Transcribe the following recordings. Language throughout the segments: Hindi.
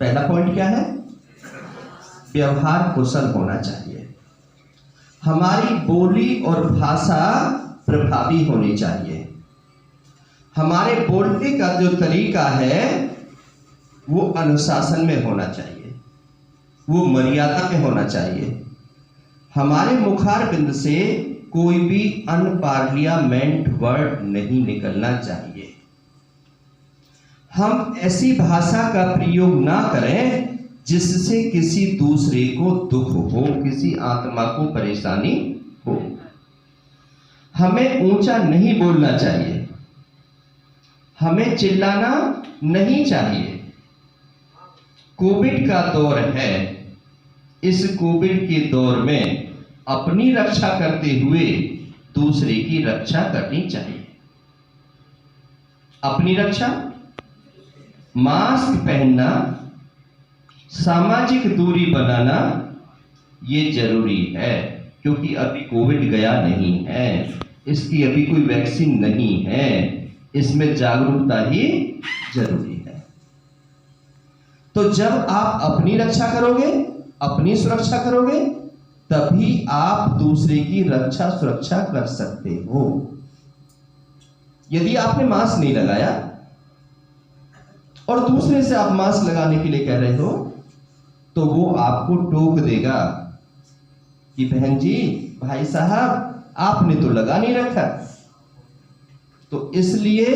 पहला पॉइंट क्या है? व्यवहार कुशल होना चाहिए। हमारी बोली और भाषा प्रभावी होनी चाहिए। हमारे बोलने का जो तरीका है वो अनुशासन में होना चाहिए, वो मर्यादा में होना चाहिए। हमारे मुखार बिंद से कोई भी अनपार्लियामेंट वर्ड नहीं निकलना चाहिए। हम ऐसी भाषा का प्रयोग ना करें जिससे किसी दूसरे को दुख हो, किसी आत्मा को परेशानी हो। हमें ऊंचा नहीं बोलना चाहिए, हमें चिल्लाना नहीं चाहिए। कोविड का दौर है, इस कोविड के दौर में अपनी रक्षा करते हुए दूसरे की रक्षा करनी चाहिए। अपनी रक्षा, मास्क पहनना, सामाजिक दूरी बनाना ये जरूरी है, क्योंकि अभी कोविड गया नहीं है, इसकी अभी कोई वैक्सीन नहीं है, इसमें जागरूकता ही जरूरी है। तो जब आप अपनी रक्षा करोगे, अपनी सुरक्षा करोगे, तभी आप दूसरे की रक्षा सुरक्षा कर सकते हो। यदि आपने मास्क नहीं लगाया और दूसरे से आप मास्क लगाने के लिए कह रहे हो, तो वो आपको टोक देगा कि बहन जी, भाई साहब, आपने तो लगा नहीं रखा। तो इसलिए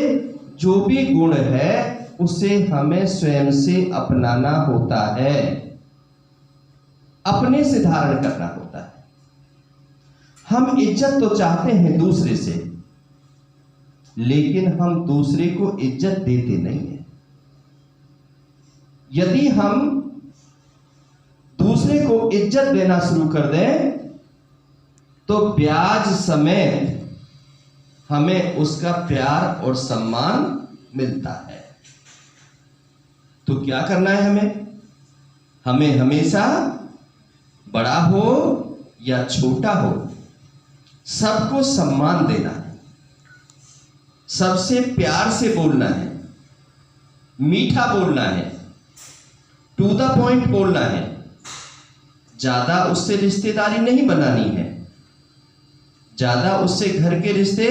जो भी गुण है उसे हमें स्वयं से अपनाना होता है, अपने से धारण करना होता है। हम इज्जत तो चाहते हैं दूसरे से, लेकिन हम दूसरे को इज्जत देते नहीं हैं। यदि हम दूसरे को इज्जत देना शुरू कर दें तो ब्याज समेत हमें उसका प्यार और सम्मान मिलता है। तो क्या करना है हमें हमेशा बड़ा हो या छोटा हो, सबको सम्मान देना है, सबसे प्यार से बोलना है, मीठा बोलना है, टू द पॉइंट बोलना है। ज्यादा उससे रिश्तेदारी नहीं बनानी है, ज्यादा उससे घर के रिश्ते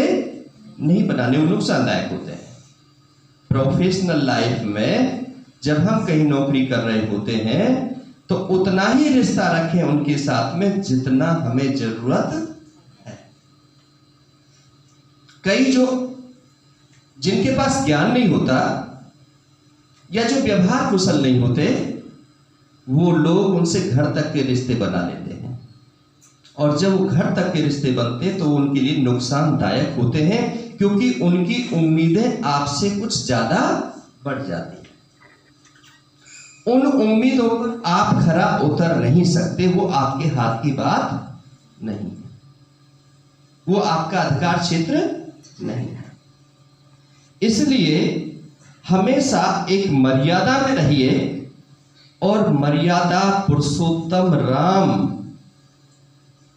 नहीं बनाने, वो नुकसानदायक होते हैं। प्रोफेशनल लाइफ में जब हम कहीं नौकरी कर रहे होते हैं तो उतना ही रिश्ता रखें उनके साथ में जितना हमें जरूरत है। कई जिनके पास ज्ञान नहीं होता या जो व्यवहार कुशल नहीं होते, वो लोग उनसे घर तक के रिश्ते बना लेते हैं, और जब वो घर तक के रिश्ते बनते हैं तो उनके लिए नुकसानदायक होते हैं, क्योंकि उनकी उम्मीदें आपसे कुछ ज्यादा बढ़ जाती हैं। उन उम्मीदों पर आप खरा उतर नहीं सकते, वो आपके हाथ की बात नहीं है, वो आपका अधिकार क्षेत्र नहीं है। इसलिए हमेशा एक मर्यादा में रहिए, और मर्यादा पुरुषोत्तम राम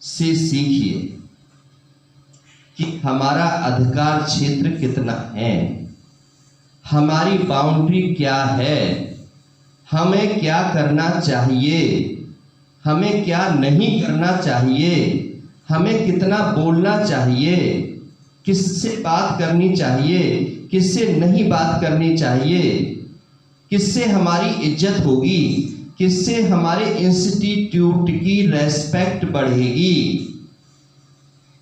से सीखिए कि हमारा अधिकार क्षेत्र कितना है, हमारी बाउंड्री क्या है, हमें क्या करना चाहिए, हमें क्या नहीं करना चाहिए, हमें कितना बोलना चाहिए, किससे बात करनी चाहिए, किससे नहीं बात करनी चाहिए, किससे हमारी इज्जत होगी, किससे हमारे इंस्टीट्यूट की रेस्पेक्ट बढ़ेगी।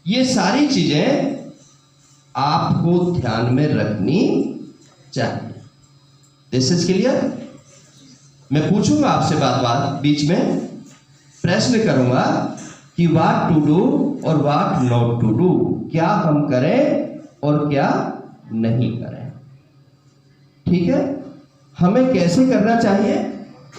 ये सारी चीजें आपको ध्यान में रखनी चाहिए। This is clear? मैं पूछूंगा आपसे बात बीच में प्रश्न करूंगा कि व्हाट टू डू और व्हाट नॉट टू डू, क्या हम करें और क्या नहीं करें। ठीक है? हमें कैसे करना चाहिए